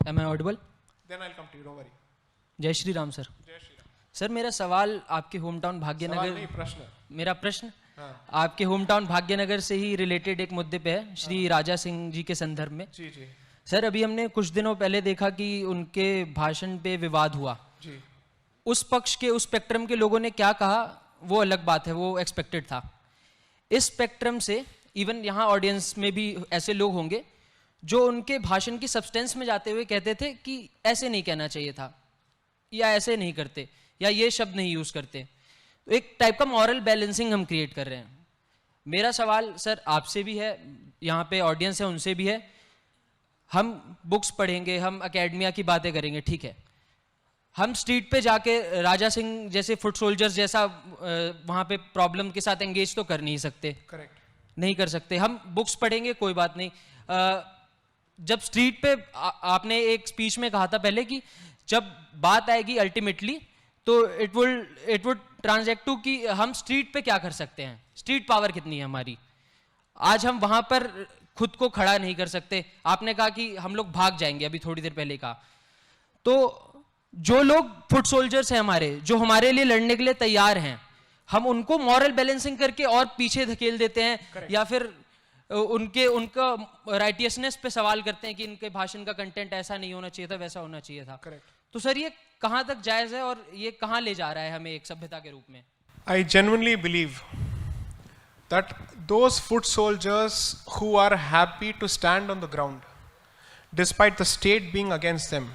Am I audible? Then I'll come to you, don't worry. जय Shri Ram sir. जय Shri Ram. Sir मेरा सवाल आपके होम टाउन भाग्यनगर. सवाल नहीं, प्रश्न. मेरा प्रश्न हाँ. आपके होम टाउन भाग्यनगर से ही रिलेटेड एक मुद्दे पे है, श्री राजा सिंह जी के संदर्भ में. जी जी. सर अभी हमने कुछ दिनों पहले देखा कि उनके भाषण पे विवाद हुआ. जी. उस पक्ष के, उस स्पेक्ट्रम के लोगों ने क्या कहा वो अलग बात है, वो एक्सपेक्टेड था. इस स्पेक्ट्रम से इवन यहाँ ऑडियंस में भी ऐसे लोग होंगे जो उनके भाषण की सब्सटेंस में जाते हुए कहते थे कि ऐसे नहीं कहना चाहिए था, या ऐसे नहीं करते, या ये शब्द नहीं यूज करते. तो एक टाइप का मॉरल बैलेंसिंग हम क्रिएट कर रहे हैं. मेरा सवाल सर आपसे भी है, यहाँ पे ऑडियंस है उनसे भी है. हम बुक्स पढ़ेंगे, हम एकेडमिया की बातें करेंगे, ठीक है. हम स्ट्रीट पे जाके राजा सिंह जैसे फुट सोल्जर्स जैसा वहाँ पे प्रॉब्लम के साथ एंगेज तो कर नहीं सकते. करेक्ट. नहीं कर सकते. हम बुक्स पढ़ेंगे, कोई बात नहीं. जब स्ट्रीट पे आपने एक स्पीच में कहा था पहले कि जब बात आएगी अल्टीमेटली तो इट वुड ट्रांजेक्ट टू कि हम स्ट्रीट पे क्या कर सकते हैं, स्ट्रीट पावर कितनी है हमारी. आज हम वहां पर खुद को खड़ा नहीं कर सकते. आपने कहा कि हम लोग भाग जाएंगे, अभी थोड़ी देर पहले कहा. तो जो लोग फुट सोल्जर्स हैं हमारे, जो हमारे लिए लड़ने के लिए तैयार हैं, हम उनको मॉरल बैलेंसिंग करके और पीछे धकेल देते हैं. Correct. या फिर उनका राइटियसनेस पे सवाल करते हैं कि इनके भाषण का कंटेंट ऐसा नहीं होना चाहिए था, वैसा होना चाहिए था. Correct. तो सर ये कहां तक जायज है और ये कहां ले जा रहा है हमें एक सभ्यता के रूप में? I genuinely believe that those foot soldiers who are happy to stand on the ground despite the state being against them,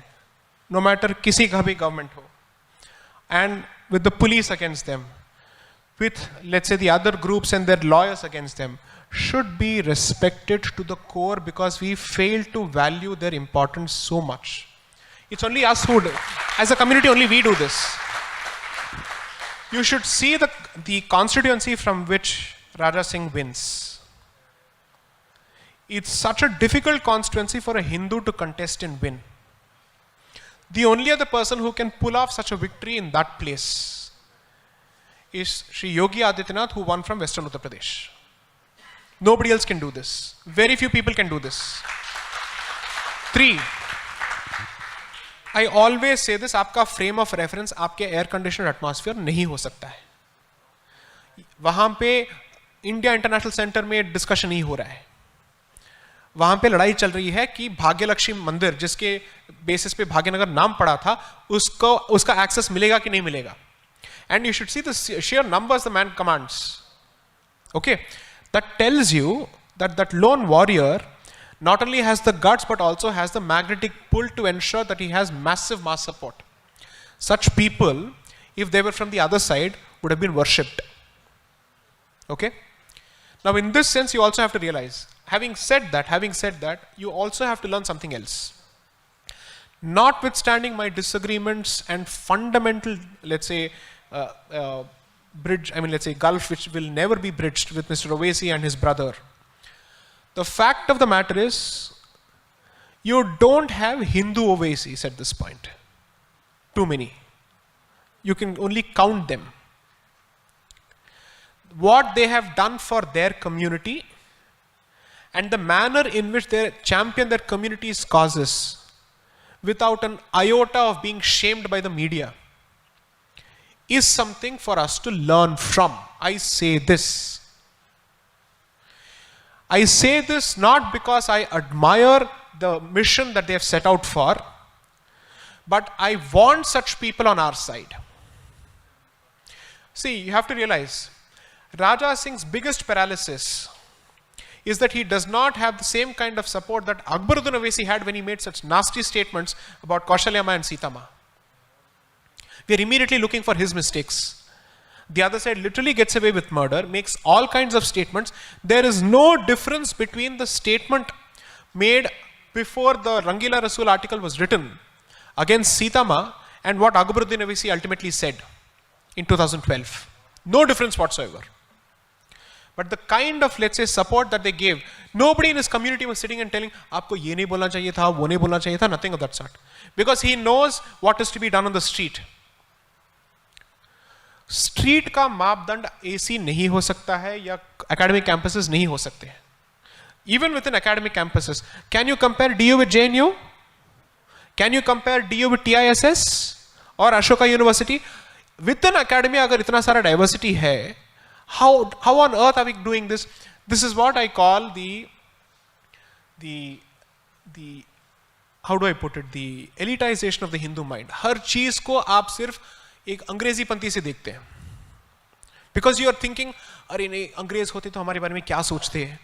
no matter किसी का भी government हो, and with the police against them, with let's say the other groups and their lawyers against them, should be respected to the core because we fail to value their importance so much. It's only us who do. As a community, only we do this. You should see the constituency from which Raja Singh wins. It's such a difficult constituency for a Hindu to contest and win. The only other person who can pull off such a victory in that place is Shri Yogi Adityanath, who won from Western Uttar Pradesh. Nobody else can do this. Very few people can do this. 3. I always say this, आपका frame of reference आपके air conditioned atmosphere नहीं हो सकता है. वहाँ पे India international centre में discussion नहीं हो रहा है. वहाँ पे लड़ाई चल रही है कि भाग्यलक्ष्मी मंदिर, जिसके बेसिस पे भाग्यनगर नाम पड़ा था, उसका एक्सेस मिलेगा कि नहीं मिलेगा. And you should see the sheer numbers the man commands. Okay, that tells you that that lone warrior not only has the guts but also has the magnetic pull to ensure that he has massive mass support. Such people, if they were from the other side, would have been worshipped. Okay. Now, in this sense, you also have to realize, having said that, you also have to learn something else. Notwithstanding my disagreements and fundamental, let's say, gulf which will never be bridged with Mr. Owaisi and his brother. The fact of the matter is, you don't have Hindu Owaisis at this point. Too many. You can only count them. What they have done for their community and the manner in which they champion their community's causes without an iota of being shamed by the media is something for us to learn from. I say this not because I admire the mission that they have set out for, but I want such people on our side. See, you have to realize, Raja Singh's biggest paralysis is that he does not have the same kind of support that Akbaruddin Owaisi had when he made such nasty statements about Kaushalyama and Sitama. We are immediately looking for his mistakes. The other side literally gets away with murder, makes all kinds of statements. There is no difference between the statement made before the Rangila Rasool article was written against Sitama and what Akbaruddin Owaisi ultimately said in 2012. No difference whatsoever. But the kind of, let's say, support that they gave, nobody in his community was sitting and telling, "Aapko ye nahi bolna chahiye tha, wo nahi bolna chahiye tha," nothing of that sort. Because he knows what is to be done on the street. Street का मापदंड AC नहीं हो सकता है या academic campuses नहीं हो सकते हैं. Even within academic campuses, can you compare DU with JNU? Can you compare DU with TISS or Ashoka University? Within academia, अगर इतना सारा diversity है, how on earth are we doing this? This is what I call the how do I put it? The elitization of the Hindu mind. हर चीज को आप सिर्फ एक अंग्रेजी पंथी से देखते हैं. Because you are thinking, अरे नहीं अंग्रेज होते तो हमारे बारे में क्या सोचते हैं?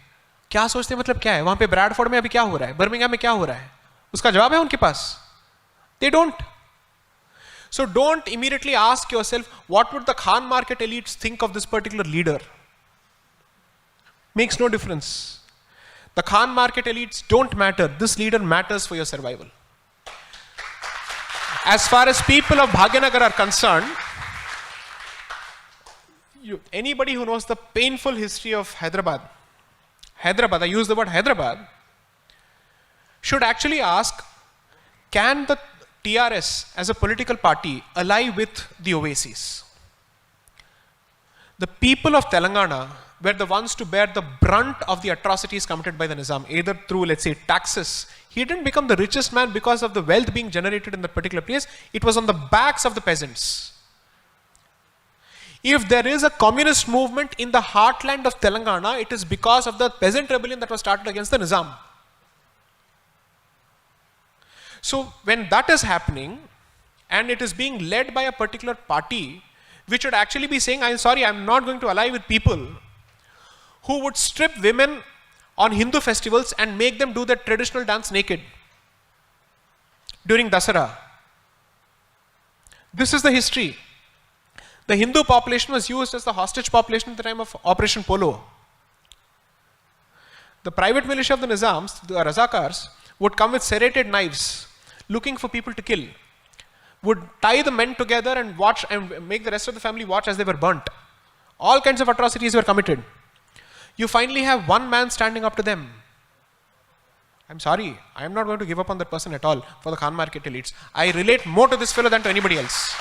क्या सोचते हैं मतलब क्या है? वहां पे ब्रैडफोर्ड में अभी क्या हो रहा है? बर्मिंघम में क्या हो रहा है? उसका जवाब है उनके पास. They don't. So don't immediately ask yourself, what would the Khan market elites think of this particular leader? Makes no difference. The Khan market elites don't matter. This leader matters for your survival. As far as people of Bhagyanagar are concerned, anybody who knows the painful history of Hyderabad, I use the word Hyderabad, should actually ask, can the TRS as a political party ally with the Oasis? The people of Telangana were the ones to bear the brunt of the atrocities committed by the Nizam, either through, let's say, taxes. He didn't become the richest man because of the wealth being generated in that particular place. It was on the backs of the peasants. If there is a communist movement in the heartland of Telangana, it is because of the peasant rebellion that was started against the Nizam. So when that is happening, and it is being led by a particular party, which would actually be saying, I'm sorry, I'm not going to ally with people who would strip women on Hindu festivals and make them do their traditional dance naked during Dasara. This is the history. The Hindu population was used as the hostage population at the time of Operation Polo. The private militia of the Nizams, the Razakars, would come with serrated knives, looking for people to kill, would tie the men together and watch and make the rest of the family watch as they were burnt. All kinds of atrocities were committed. You finally have one man standing up to them. I'm sorry, I am not going to give up on that person at all for the Khan market elites. I relate more to this fellow than to anybody else.